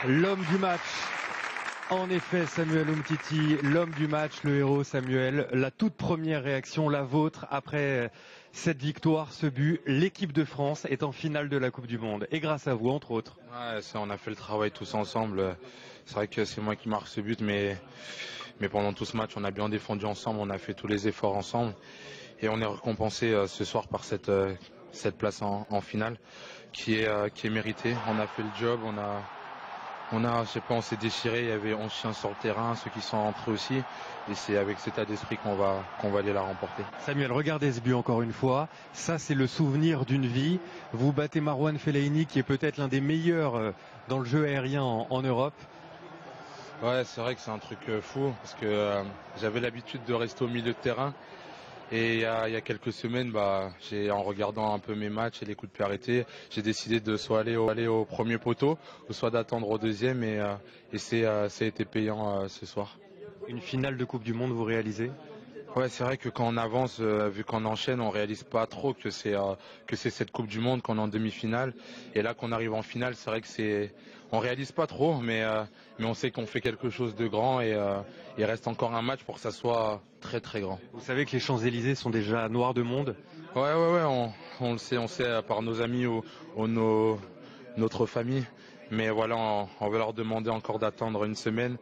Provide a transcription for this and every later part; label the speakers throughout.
Speaker 1: L'homme du match. En effet, Samuel Umtiti, l'homme du match, le héros Samuel. La toute première réaction, la vôtre, après cette victoire, ce but. L'équipe de France est en finale de la Coupe du Monde. Et grâce à vous, entre autres.
Speaker 2: Ouais, on a fait le travail tous ensemble. C'est vrai que c'est moi qui marque ce but, mais pendant tout ce match, on a bien défendu ensemble, on a fait tous les efforts ensemble. Et on est récompensé ce soir par cette place en finale qui est méritée. On a fait le job, je sais pas, on s'est déchiré, il y avait 11 chiens sur le terrain, ceux qui sont entrés aussi. Et c'est avec cet état d'esprit qu'on va aller la remporter.
Speaker 1: Samuel, regardez ce but encore une fois. Ça, c'est le souvenir d'une vie. Vous battez Marouane Fellaini, qui est peut-être l'un des meilleurs dans le jeu aérien en Europe.
Speaker 2: Ouais, c'est vrai que c'est un truc fou, parce que j'avais l'habitude de rester au milieu de terrain. Et il y a quelques semaines, en regardant un peu mes matchs et les coups de pied arrêtés, j'ai décidé de soit aller au premier poteau, ou soit d'attendre au deuxième, et ça a été payant ce soir.
Speaker 1: Une finale de Coupe du Monde, vous réalisez ?
Speaker 2: Ouais, c'est vrai que quand on avance, vu qu'on enchaîne, on réalise pas trop que c'est cette Coupe du Monde, qu'on est en demi-finale. Et là, qu'on arrive en finale, c'est vrai que on réalise pas trop, mais on sait qu'on fait quelque chose de grand, et il reste encore un match pour que ça soit très très grand.
Speaker 1: Vous savez que les Champs-Élysées sont déjà noirs de monde ?
Speaker 2: Ouais, on le sait par nos amis ou notre famille. Mais voilà, on va leur demander encore d'attendre une semaine.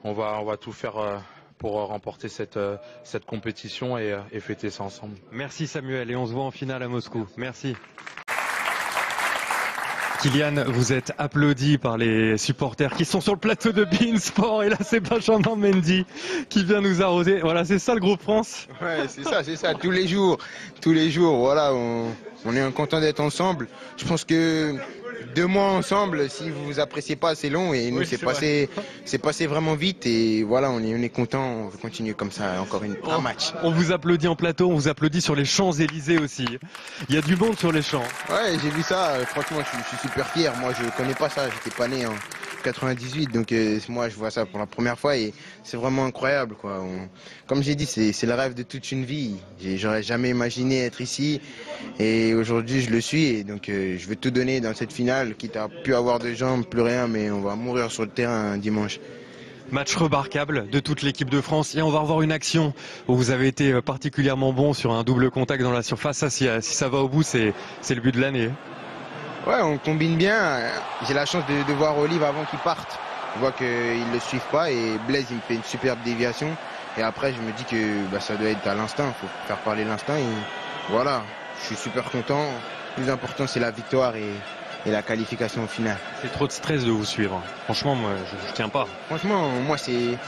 Speaker 2: On va tout faire pour remporter cette compétition et fêter ça ensemble.
Speaker 1: Merci Samuel, et on se voit en finale à Moscou. Merci. Kylian, vous êtes applaudi par les supporters qui sont sur le plateau de beIN Sport, et là c'est Benjamin Mendy qui vient nous arroser. Voilà, c'est ça le groupe France.
Speaker 3: Ouais, c'est ça, tous les jours, voilà, on est content d'être ensemble. Je pense que 2 mois ensemble, si vous vous appréciez pas, c'est long, et nous, oui, c'est passé vraiment vite, et voilà, on est content, on veut continuer comme ça, encore un match.
Speaker 1: On vous applaudit en plateau, on vous applaudit sur les Champs-Élysées aussi. Il y a du monde sur les champs.
Speaker 3: Ouais, j'ai vu ça, franchement, je suis super fier. Moi, je connais pas ça, j'étais pas né en 98, donc moi, je vois ça pour la première fois, et c'est vraiment incroyable, quoi. Comme j'ai dit, c'est le rêve de toute une vie. J'aurais jamais imaginé être ici, et aujourd'hui, je le suis, et donc je vais tout donner dans cette finale, quitte à plus avoir de jambes, plus rien, mais on va mourir sur le terrain dimanche.
Speaker 1: Match remarquable de toute l'équipe de France, et on va revoir une action où vous avez été particulièrement bon sur un double contact dans la surface. Ça, si ça va au bout, c'est le but de l'année.
Speaker 3: Ouais, on combine bien. J'ai la chance de voir Olive avant qu'il parte. Je vois qu'ils ne le suivent pas, et Blaise, il me fait une superbe déviation. Et après, je me dis que ça doit être à l'instinct. Il faut faire parler l'instinct. Et voilà, je suis super content. Le plus important, c'est la victoire et la qualification au final.
Speaker 1: C'est trop de stress de vous suivre. Franchement, moi, je tiens pas.
Speaker 3: Franchement, moi,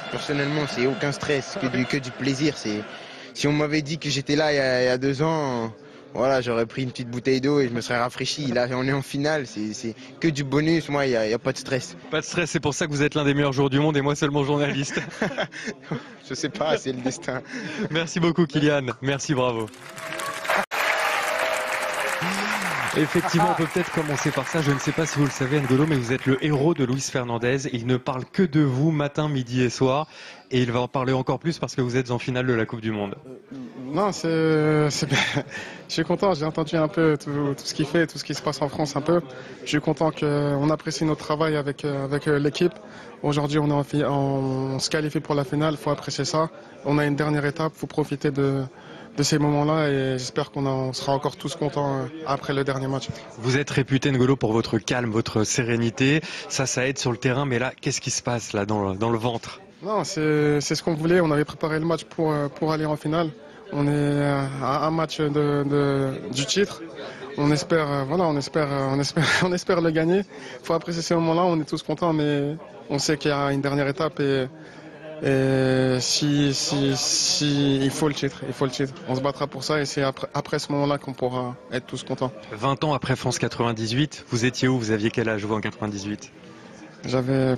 Speaker 3: personnellement, c'est aucun stress, que du plaisir. Si on m'avait dit que j'étais là il y a 2 ans... Voilà, j'aurais pris une petite bouteille d'eau et je me serais rafraîchi. Là, on est en finale, c'est que du bonus. Moi, il n'y a pas de stress.
Speaker 1: Pas de stress, c'est pour ça que vous êtes l'un des meilleurs joueurs du monde, et moi seulement journaliste.
Speaker 3: Je sais pas, c'est le destin.
Speaker 1: Merci beaucoup Kylian, merci, bravo. Effectivement, on peut peut-être commencer par ça. Je ne sais pas si vous le savez, N'Golo, mais vous êtes le héros de Luis Fernandez. Il ne parle que de vous matin, midi et soir. Et il va en parler encore plus parce que vous êtes en finale de la Coupe du Monde.
Speaker 4: Non, je suis content. J'ai entendu un peu tout ce qu'il fait, tout ce qui se passe en France un peu. Je suis content qu'on apprécie notre travail avec l'équipe. Aujourd'hui, on se qualifie pour la finale. Il faut apprécier ça. On a une dernière étape. Il faut profiter de ces moments-là, et j'espère qu'on sera encore tous contents après le dernier match.
Speaker 1: Vous êtes réputé, N'Golo, pour votre calme, votre sérénité. Ça aide sur le terrain, mais là, qu'est-ce qui se passe là dans le ventre ?
Speaker 4: Non, c'est ce qu'on voulait. On avait préparé le match pour aller en finale. On est à un match du titre. On espère le gagner. Il faut apprécier ces moments-là. On est tous contents, mais on sait qu'il y a une dernière étape, et si il faut le titre, on se battra pour ça, et c'est après ce moment-là qu'on pourra être tous contents.
Speaker 1: 20 ans après France 98, vous étiez où ? Vous aviez quel âge, vous, en 98 ?
Speaker 4: J'avais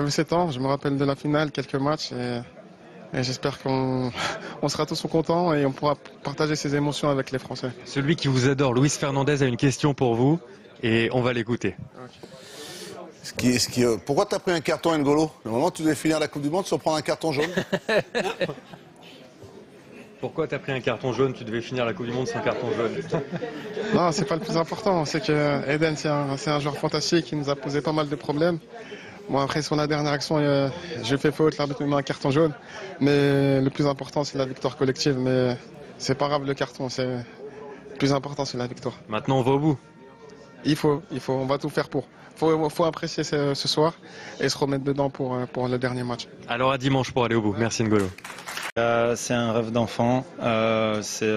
Speaker 4: 7 ans, je me rappelle de la finale, quelques matchs, et j'espère qu'on sera tous contents et on pourra partager ces émotions avec les Français.
Speaker 1: Celui qui vous adore, Luis Fernandez, a une question pour vous, et on va l'écouter.
Speaker 4: Okay.
Speaker 5: Pourquoi tu as pris un carton, N'Golo ? Normalement, tu devais finir la Coupe du Monde sans prendre un carton jaune.
Speaker 1: Pourquoi tu as pris un carton jaune ? Tu devais finir la Coupe du Monde sans carton jaune.
Speaker 4: Non, c'est pas le plus important. C'est que Eden, c'est un joueur fantastique qui nous a posé pas mal de problèmes. Bon, après, sur la dernière action, j'ai fait faute, l'arbitre me met un carton jaune. Mais le plus important, c'est la victoire collective. Mais c'est pas grave le carton, le plus important, c'est la victoire.
Speaker 1: Maintenant, on va au bout.
Speaker 4: Il faut, on va tout faire pour. Faut apprécier ce soir et se remettre dedans pour le dernier match.
Speaker 1: Alors à dimanche pour aller au bout. Merci N'Golo.
Speaker 6: C'est un rêve d'enfant. C'est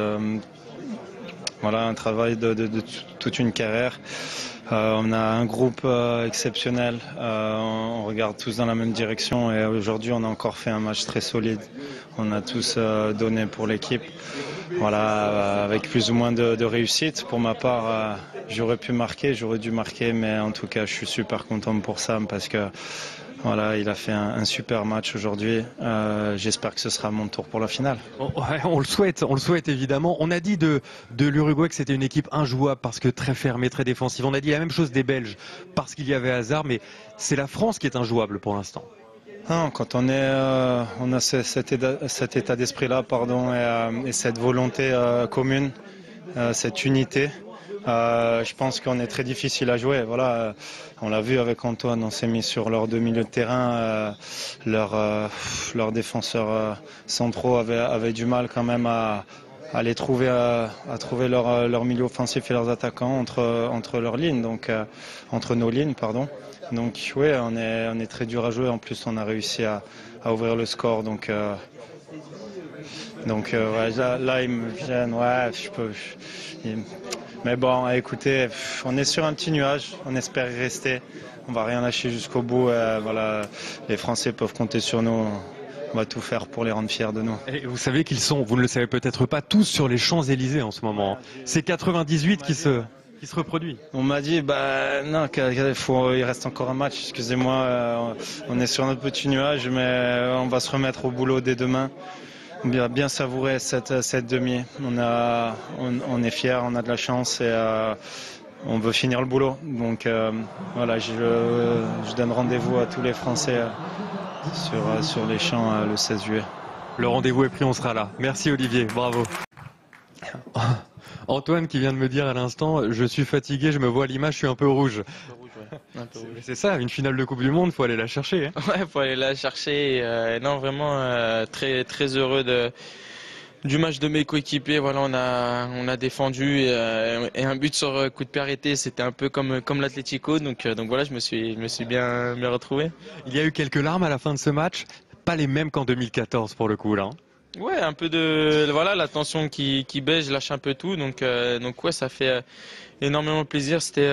Speaker 6: voilà, un travail de toute une carrière. On a un groupe exceptionnel. On regarde tous dans la même direction et aujourd'hui on a encore fait un match très solide. On a tous donné pour l'équipe. Voilà, avec plus ou moins de réussite. Pour ma part, j'aurais dû marquer, mais en tout cas, je suis super content pour Sam parce que voilà, il a fait un super match aujourd'hui. J'espère que ce sera mon tour pour la finale.
Speaker 1: On le souhaite évidemment. On a dit de l'Uruguay que c'était une équipe injouable parce que très fermée, très défensive. On a dit la même chose des Belges parce qu'il y avait hasard, mais c'est la France qui est injouable pour l'instant.
Speaker 6: Non, quand on a cet état d'esprit-là, et cette volonté commune, cette unité. Je pense qu'on est très difficile à jouer. Voilà, on l'a vu avec Antoine, on s'est mis sur leurs deux milieux de terrain. Leurs défenseurs centraux avaient du mal quand même à trouver leur milieu offensif et leurs attaquants entre leurs lignes, donc entre nos lignes, pardon. Donc oui, on est très dur à jouer. En plus, on a réussi à ouvrir le score. Donc ouais, là, il me gêne. Ouais, mais bon, écoutez, on est sur un petit nuage. On espère y rester. On va rien lâcher jusqu'au bout. Voilà, les Français peuvent compter sur nous. On va tout faire pour les rendre fiers de nous.
Speaker 1: Et vous savez qu'ils sont, vous ne le savez peut-être pas, tous sur les Champs-Élysées en ce moment. C'est 98 qui se reproduit.
Speaker 6: On m'a dit, non, il reste encore un match, excusez-moi, on est sur notre petit nuage, mais on va se remettre au boulot dès demain. Bien savourer cette demi. On est fiers, on a de la chance et on veut finir le boulot. Donc voilà, je donne rendez-vous à tous les Français sur les champs le 16 juillet.
Speaker 1: Le rendez-vous est pris, on sera là. Merci Olivier, bravo. Antoine qui vient de me dire à l'instant, je suis fatigué, je me vois à l'image, je suis un peu rouge. C'est ça, une finale de Coupe du Monde, faut aller la chercher. Hein.
Speaker 7: Ouais, faut aller la chercher. Non, vraiment très très heureux du match de mes coéquipiers. Voilà, on a défendu et un but sur coup de pied arrêté, c'était un peu comme l'Atlético. Donc voilà, je me suis bien retrouvé.
Speaker 1: Il y a eu quelques larmes à la fin de ce match, pas les mêmes qu'en 2014 pour le coup là.
Speaker 7: Ouais, un peu voilà, la tension qui baisse, je lâche un peu tout, donc ouais, ça fait énormément plaisir. C'était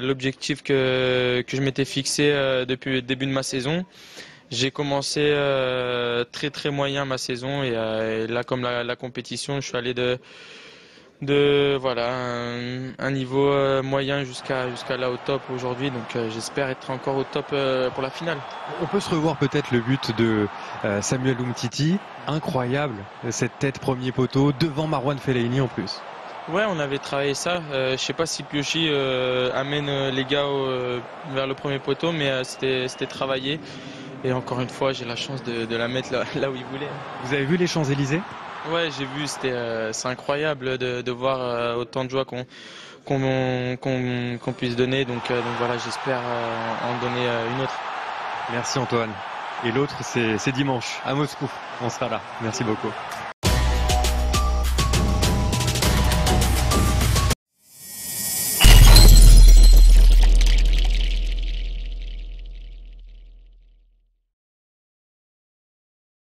Speaker 7: l'objectif que je m'étais fixé depuis le début de ma saison. J'ai commencé très très moyen ma saison et là, comme la compétition, je suis allé de voilà un niveau moyen jusqu'à là au top aujourd'hui, donc j'espère être encore au top pour la finale.
Speaker 1: On peut se revoir peut-être le but de Samuel Umtiti, incroyable cette tête premier poteau devant Marouane Fellaini en plus.
Speaker 7: Ouais, on avait travaillé ça. Je sais pas si Piochi amène les gars vers le premier poteau, mais c'était travaillé. Et encore une fois, j'ai la chance de la mettre là où il voulait.
Speaker 1: Vous avez vu les Champs-Élysées ?
Speaker 7: Ouais, j'ai vu, c'est incroyable de voir autant de joie qu'on puisse donner. Donc voilà, j'espère en donner une autre.
Speaker 1: Merci Antoine. Et l'autre, c'est dimanche à Moscou. On sera là. Merci beaucoup.